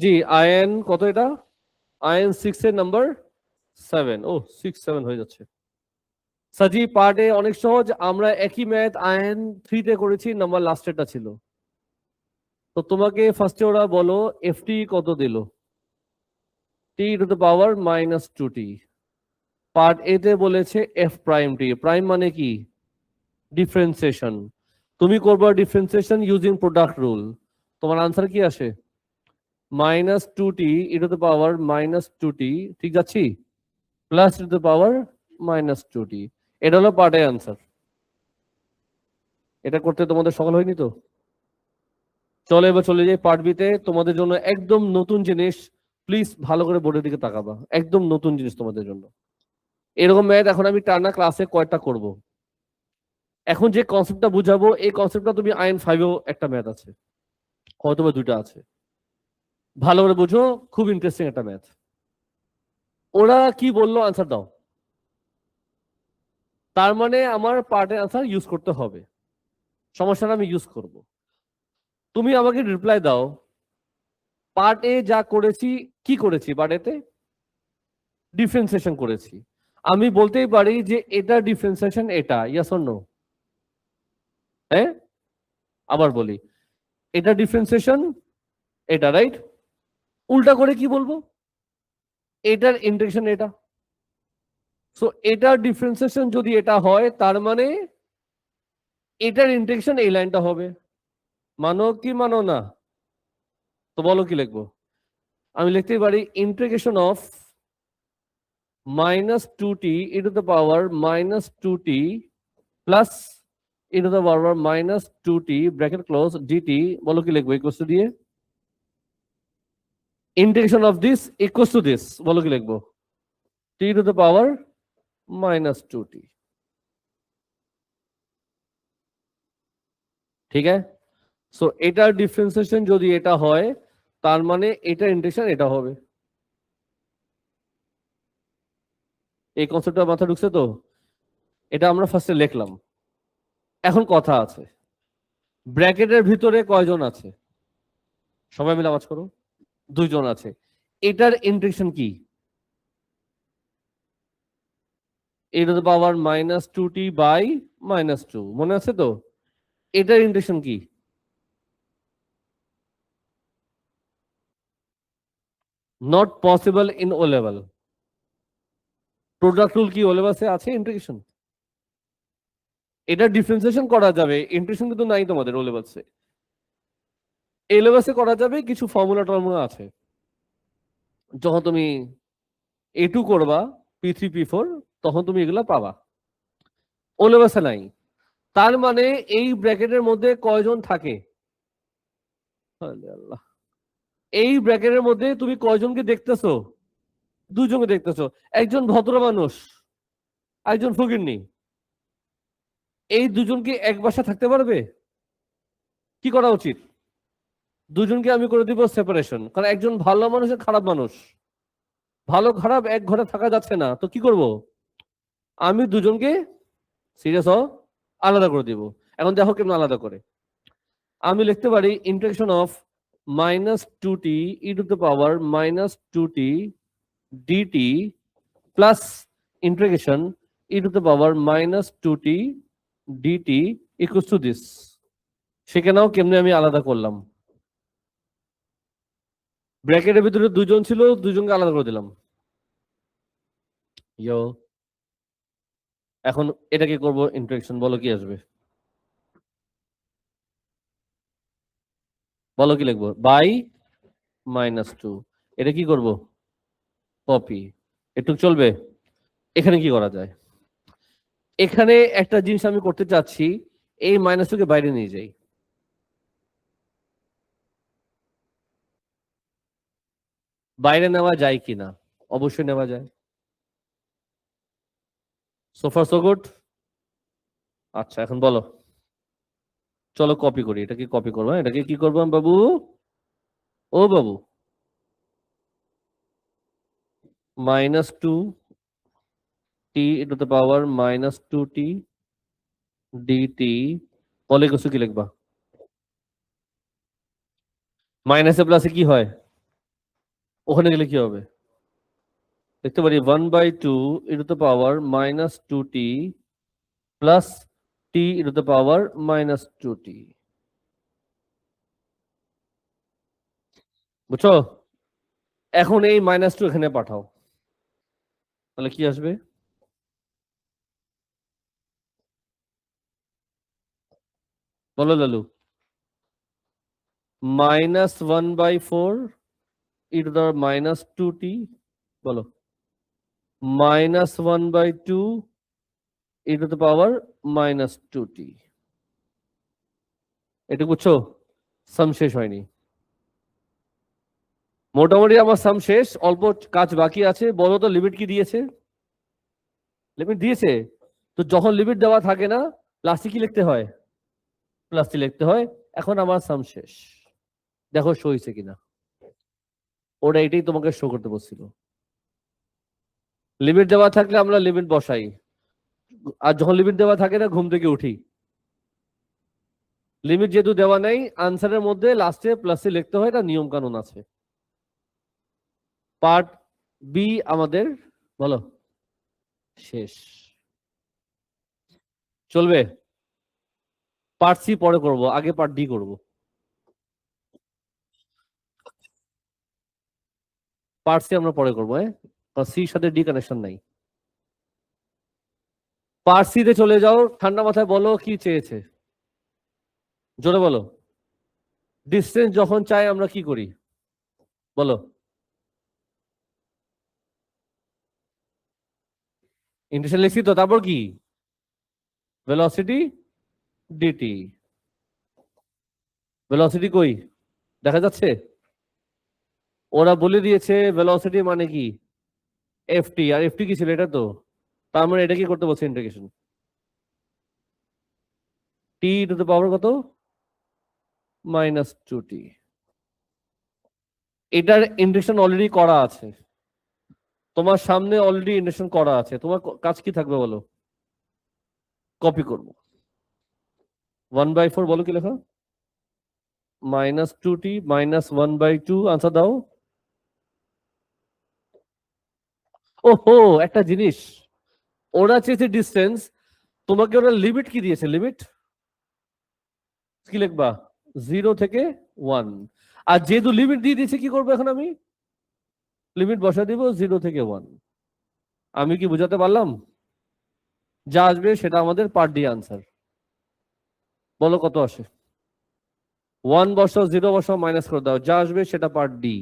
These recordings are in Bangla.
জি আয়ন কত এটা? আয়ন 6 এর নাম্বার 7। ও 6 7 হয়ে যাচ্ছে। সাজি পার্ট এ অনেক সহজ, আমরা একই ম্যাথ আয়ন 3 তে করেছি, নাম্বার লাস্টেরটা ছিল। তো তোমাকে ফার্স্টে ওরা বলো এফটি কত দিল? T to the power minus 2t। Part A তে বলেছে এফ প্রাইম টি, প্রাইম মানে কি? ডিফারেন্সিয়েশন। তুমি করবে ডিফারেন্সিয়েশন ইউজিং প্রোডাক্ট রুল। তোমার আনসার কি আসে? Minus 2t E two the power minus 2t, ঠিক যাচ্ছি? Plus two the power minus 2t। এটা হলো পার্ট এ আনসার। এটা করতে তোমাদের সকাল হয়নি তো? চলো এবার চলে যাই পার্ট বিতে। তোমাদের জন্য একদম নতুন জিনিস, প্লিজ ভালো করে বোর্ডের দিকে তাকাবা, একদম নতুন জিনিস তোমাদের জন্য। এরকম ম্যাথ এখন আমি টানা ক্লাসে কয়টা করব। এখন যে কনসেপ্টটা বুঝাবো এই কনসেপ্টটা তুমি আইন 5এও একটা ম্যাথ আছে, হয়তো বা 2টা আছে। ভালো করে বুঝো, খুব ইন্টারেস্টিং একটা ম্যাথ। ওরা কি বললো আনসার দাও। তার মানে আমার পার্টের আনসার ইউজ করতে হবে, সমস্যাটা আমি ইউজ করব। তুমি আমাকে রিপ্লাই দাও, পার্ট এ যা করেছি, কি করেছি পার্ট এতে? ডিফারেন্সিয়েশন করেছি। আমি বলতেই পারি যে এটা ডিফারেন্সিয়েশন, এটা ইয়েস অর নো? হ্যাঁ, আবার বলি, এটা ডিফারেন্সিয়েশন, এটা, রাইট? উল্টা করে কি বলবো? এটার ইন্টিগ্রেশন এটা। সো এটার ডিফারেন্সিয়েশন যদি এটা হয়, তার মানে এটার ইন্টিগ্রেশন এই লাইনটা হবে। মানো কি মানো না? তো বলো কি লিখবো? আমি লিখতেই পারি integration of minus 2t E two the power minus 2t plus E two the power minus 2t bracket close dt। বলো কি লিখবো ইকুয়ালস টু দিয়ে? Integration of this equals to this, বলো কি লিখবো? t two the power minus 2t। ঠিক আছে? সো এটার ডিফারেন্সিয়েশন যদি এটা হয়, তার মানে এটার ইন্টিগ্রেশন এটা হবে। এই কনসেপ্টটা মাথা ঢুকছে তো? এটা আমরা ফার্স্টে লিখলাম। এখন কথা আছে, ব্র্যাকেটের ভিতরে কয়জন আছে? সবাই মিলে আওয়াজ করো। 2 জন আছে। এটার ইন্টিগ্রেশন কি? e to the power minus 2t by minus 2, মনে আছে তো? এটার ইন্টিগ্রেশন কি? Not possible in O level. Product rule কি ও লেভেলে আছে ইন্টিগ্রেশন? এটা ডিফারেন্সিয়েশন করা যাবে, ইন্টিগ্রেশন কিন্তু নাই তোমাদের ও লেভেলসে। এ লেভেলসে করা যাবে, কিছু ফর্মুলা টর্মুলা আছে। যখন তুমি A2 করবা, P3 P4, তখন তুমি এগুলা পাবা। ও লেভেলসে নাই। তার মানে এই ব্র্যাকেটের মধ্যে কয়জন থাকে? আল্লাহ, এই ব্র্যাকেটের মধ্যে তুমি কয়জনকে দেখতেছো? 2 জনকে দেখতেছো। একজন ভদ্র মানুষ, একজন ফকিন্নি। এই 2 জন কি এক বাসা থাকতে পারবে? কি করা উচিত? 2 জনকে আমি করে দিব সেপারেশন, কারণ একজন ভালো মানুষ আর খারাপ মানুষ, ভালো খারাপ এক ঘরে থাকা যাচ্ছে না। তো কি করব? আমি 2 জনকে, সিরিয়াস হও, আলাদা করে দিব। এখন দেখো কেমন আলাদা করে। আমি লিখতে পারি integration of minus 2t E two the power minus 2t dt plus integration E two the power minus 2t dt equals to this. সেখানেও কেমনে আমি আলাদা করলাম, ব্র্যাকেটের ভিতরে 2 জন ছিল, 2 জনকে আলাদা করে দিলাম। ইয়ো, এখন এটা কি করবো ইন্টিগ্রেশন, বলো কি আসবে? বলো কি লিখবো? By minus 2। এটা কি করব? কপি। একটু চলবে? এখানে কি করা যায়? এখানে একটা জিনিস আমি করতে চাচ্ছি, এই মাইনাস 2 কে বাইরে নিয়ে যাই। বাইরে নেওয়া যায় কিনা? অবশ্যই নেওয়া যায়। So far so good. আচ্ছা এখন বলো, চলো কপি করি। এটা কি কপি করবো? এটাকে কি করবো বাবু? ও বাবু, minus 2 T to the power minus 2t dt। বলে কিছু কি লিখবা? মাইনাসে প্লাসে কি হয়? ওখানে গেলে কি হবে? দেখতে পারি 1/2 e to the power minus 2t plus t e to the power minus 2t। বুঝছো? এখন এই -2 এখানে পাঠাও, তাহলে কি আসবে? বলো Lalu. -1/4 e to the -2t, বলো। -1/2 e to the power -2t। এটা বুঝছো? সাম শেষ হয়নি। মোটামুটি আমার সাম শেষ, অল্প কাজ বাকি আছে। বলো তো লিমিট কি দিয়েছে? লিমিট দিয়েছে। তো যখন লিমিট দেওয়া থাকে না, প্লাসে কি লিখতে হয়? প্লাসে লিখতে হয়। এখন আমার সাম শেষ। দেখো শো হয়েছে কিনা। ওরা এটাই তোমাকে শো করতে বলছিল। লিমিট দেওয়া থাকলে আমরা লিমিট বসাই, আর যখন লিমিট দেওয়া থাকে না ঘুম থেকে উঠি। লিমিট যেহেতু দেওয়া নেই, আনসারের মধ্যে লাস্টে প্লাসে লিখতে হয়, এটা নিয়ম কানুন আছে। পার্ট বি আমাদের, বলো, শেষ। চলবে? পার্ট সি পরে করব, আগে পার্ট ডি করব। পার্ট সি আমরা পরে করবো, হ্যাঁ, সির সাথে ডি কানেকশন নাই। পার্ট সি তে চলে যাও, ঠান্ডা মাথায় বলো কি চেয়েছে, জোরে বলো। ডিস্টেন্স যখন চাই আমরা কি করি, বলো। ইন্টিগ্রেশন লিখছি তো, তারপর কি? Velocity DT. ভেলোসিটি কই, দেখা যাচ্ছে? ওরা বলে দিয়েছে ভেলোসিটি মানে কি, এফটি। আর এফটি কি ছিল, এটা তো। তার মানে এটা কি করতে বলছে, ইন্টিগ্রেশন। টি টু দ্য পাওয়ার কত? -2t। এটার ইন্টিগ্রেশন অলরেডি করা আছে, তোমার সামনে অলরেডি ইন্টিগ্রেশন করা আছে। তোমার কাজ কি থাকবে বলো? কপি করব। 1/4 বলো কি লেখা? -2t -1/2, আনসার দাও। ওহো, একটা জিনিস, ওরা চেয়েছে ডিস্টেন্স, তোমাকে ওরা লিমিট কি দিয়েছে? লিমিট কি লিখবা? 0 থেকে 1। আর যেহেতু লিমিট দিয়ে দিয়েছে, কি করবো এখন আমি? লিমিট বসা দিব 0 থেকে 1। আমি কি বুঝাতে পারলাম? যা আসবে সেটা আমাদের পার্ট ডি আনসার। বলো কত আসে? 1 বসাও, 0 বসাও, মাইনাস করে দাও, যা আসবে সেটা পার্ট ডি।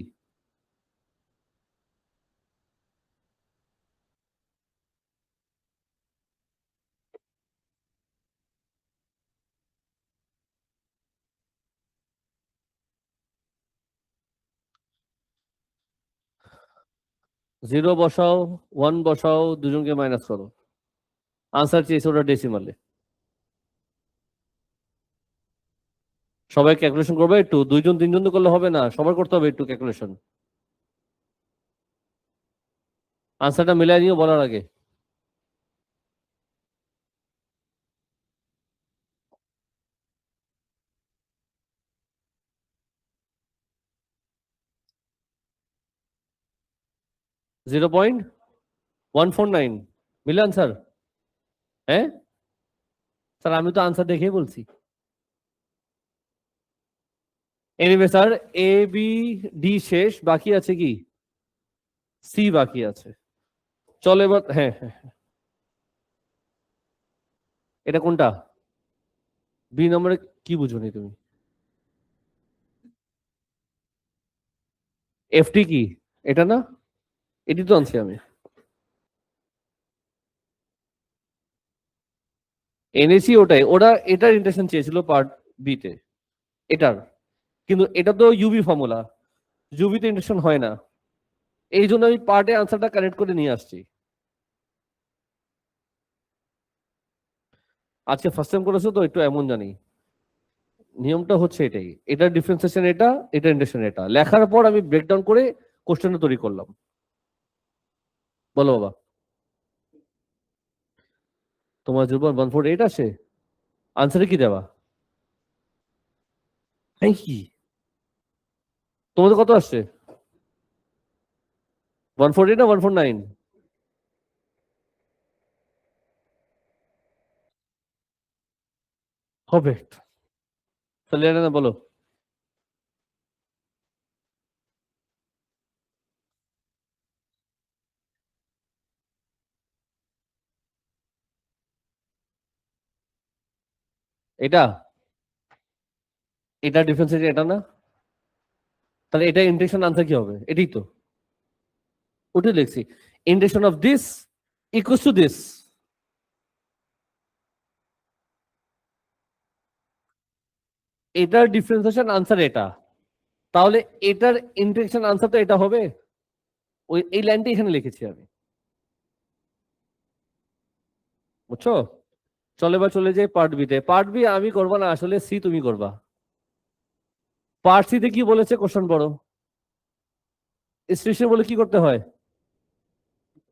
জিরো বসাও, 1 বসাও, দুজনকে মাইনাস করো। আনসার চেয়েছে ওটা ডেসিমালে। সবাই ক্যালকুলেশন করবে একটু, দুইজন তিনজন তো করলে হবে না, সবার করতে হবে একটু ক্যালকুলেশন। আনসারটা মিলাই নিও বলার আগে। (0.149) মিলে আনসার? হ্যাঁ স্যার, আমি তো আনসার দেখেই বলছি। Anyway sir, A B D শেষ, বাকি আছে কি? সি বাকি আছে। চলো এবার, হ্যাঁ হ্যাঁ হ্যাঁ। এটা কোনটা? বি নম্বরে কি বুঝোনি তুমি? এফটি কি, এটা না? এটি তো আনছি আমি। এনেছি ওটাই, ওরা এটার ইন্টারেকশন চেয়েছিল পার্ট বি তে, এটার। কিন্তু এটা তো ইউবি ফর্মুলা, ইউবিতে ইন্টারেকশন হয় না। এই জন্য আমি পার্টে আনসারটা কানেক্ট করে নিয়ে আসছি। আজকে ফার্স্ট টাইম করেছো তো, একটু এমন জানি। নিয়মটা হচ্ছে এটাই, এটার ডিফারেন্সিয়েশন এটা, এটা ইন্টারেকশন এটা, লেখার পর আমি ব্রেকডাউন করে কোশ্চেনটা তৈরি করলাম। বলো বাবা। তোমার 0.148 আসে, আনসারে কি দেবা? হ্যাঁ কি, তোমাদের কত আসছে? 148 না 149? হবে, তাহলে এটা না বলো। এটা এটা ডিফারেন্স এটা না, তাহলে এটা ইন্টেকশন আনসার কি হবে? এটাই তো, ওটাই লিখছি। Integration of this equals to this. এটার ডিফারেন্সিয়েশন আনসার এটা, তাহলে এটার ইন্টেকশন আনসার তো এটা হবে। ওই এই লাইনটা এখানে লিখেছি আমি, বুঝছো? চলে বা চলে যাই পার্ট বিতে। পার্ট বি আমি করবো না, আসলে সি তুমি করবা। পার্ট সিতে কি বলেছে কোশ্চেন পড়ো। স্টেশন বলে কি করতে হয়?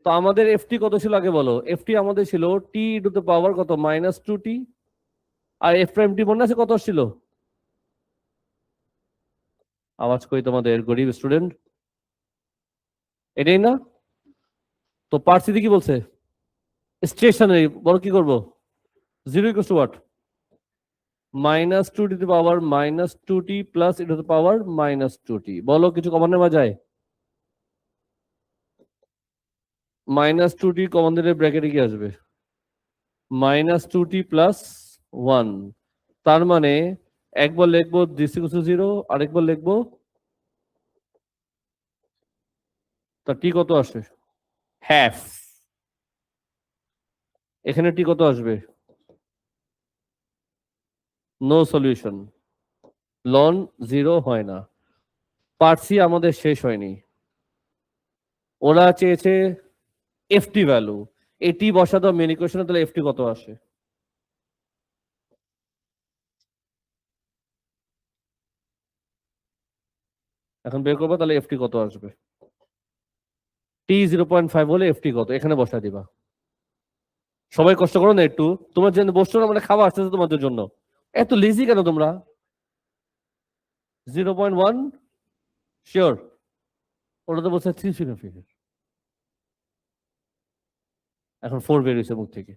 তো আমাদের এফটি কত ছিল আগে বলো। এফটি আমাদের ছিল টি টু দ্য পাওয়ার কত, -2t। আর এফ প্রাইম টি মনে আছে কত ছিল? আওয়াজ কই তোমাদের, গরিব স্টুডেন্ট? এটাই না? তো পার্ট সিতে কি বলছে? স্টেশনারি বলো কি করবো? 0 equals to what? -2 to the power -2t plus e to the power -2t। বলো কিছু কমন নেওয়া যায়? -2t কমন দিলে ব্র্যাকেটে কি আসবে? -2t plus 1। তার মানে একবার লিখবো দিস ইকুয়ালস টু 0, আরেকবার লিখবো, তা টি কত আসে? হ্যাফ। এখানে টি কত আসবে? No solution. লন 0 হয় না। পার্ট সি আমাদের শেষ হয়নি, ওরা চেয়েছে এফটি ভ্যালু। এটি বসা দাও মেন ইকুয়েশনে, তাহলে এফটি কত আসে? এখন বের করবো, তাহলে এফটি কত আসবে। টি 0.5 হলে এফটি কত এখানে বসা দিবা। সবাই কষ্ট করো না একটু, তোমার জন্য বসছো না মানে খাওয়া আসতেছে তোমাদের জন্য। এত লেজি কেন তোমরা? 0.1 শিওর? ওটা তো বলছে 3 ফিগার ফিগার। এখন 4 বের হয়েছে মুখ থেকে।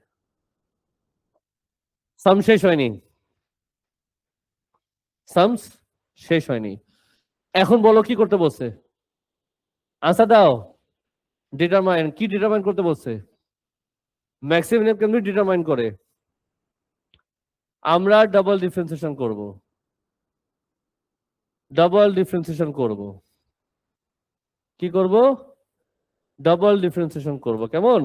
সাম শেষ হয়নি, সামস শেষ হয়নি। এখন বলো কি করতে বলছে? আনসার দাও। ডিটারমাইন, কি ডিটারমাইন করতে বলছে? ম্যাক্সিমাম কেমনি ডিটারমাইন করে? আমরা ডাবল ডিফারেন্সিয়েশন করব, ডাবল ডিফারেন্সিয়েশন করব। কি করব? ডাবল ডিফারেন্সিয়েশন করব। কেমন?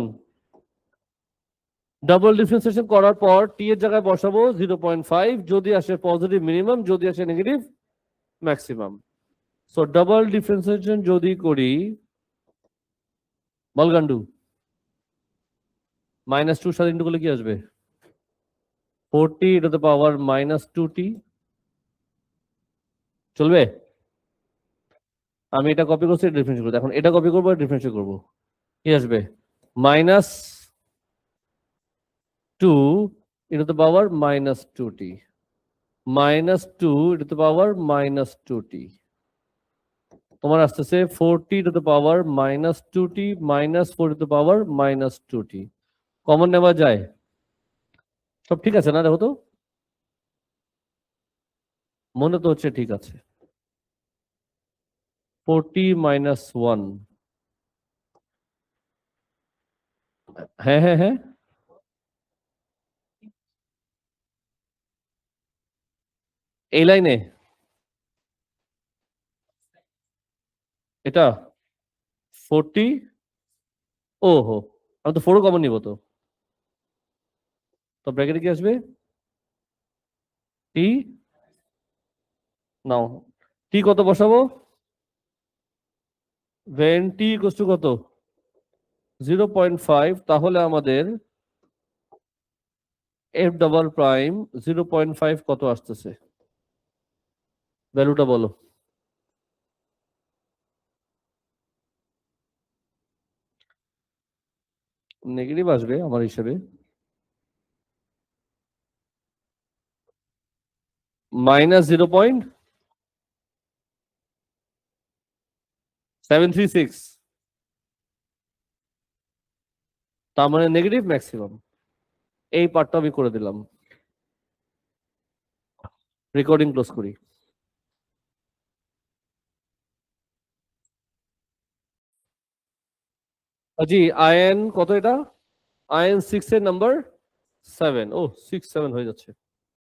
ডাবল ডিফারেন্সিয়েশন করার পর টি এর জায়গায় বসাবো 0.5, যদি আসে পজিটিভ মিনিমাম, যদি আসে negative maximum. So double differentiation যদি করি, বলগান্ডু -2 সাথে ইন্টু করলে কি আসবে? 40 টু দ্য পাওয়ার -2t। চলবে? আমি এটা কপি করছি, এটা ডিফারেন্স করবো। এখন এটা কপি করবো, ডিফারেন্স করবো, কি আসবে? -2 two the power -2t, -2 two the power -2t। তোমার আসতেছে 40 two the power -2t -4 two the power -2t। Common নেওয়া যায়? সব ঠিক আছে না? দেখো তো, মনে তো হচ্ছে ঠিক আছে। 40 -1, হ্যাঁ হ্যাঁ হ্যাঁ, এই লাইনে এটা 40। ও হো, আমি তো 4 কমন নিব তো। তো ব্র্যাকেটে কি আসবে? টি নাও, টি কত বসাবো? ভেন টি ইকুয়ালস টু কত? 0.5। তাহলে আমাদের এফ ডাবল প্রাইম 0.5 কত আসতেছে? ভ্যালুটা বলো। নেগেটিভ আসবে আমার হিসেবে, -0.736। তার মানে নেগেটিভ ম্যাক্সিমাম। এই পার্টটা আমি করে দিলাম। রেকর্ডিং ক্লোজ করি। জি, আয়ন কত এটা? আয়ন 6 এর নাম্বার 7। ও 6 7 হয়ে যাচ্ছে।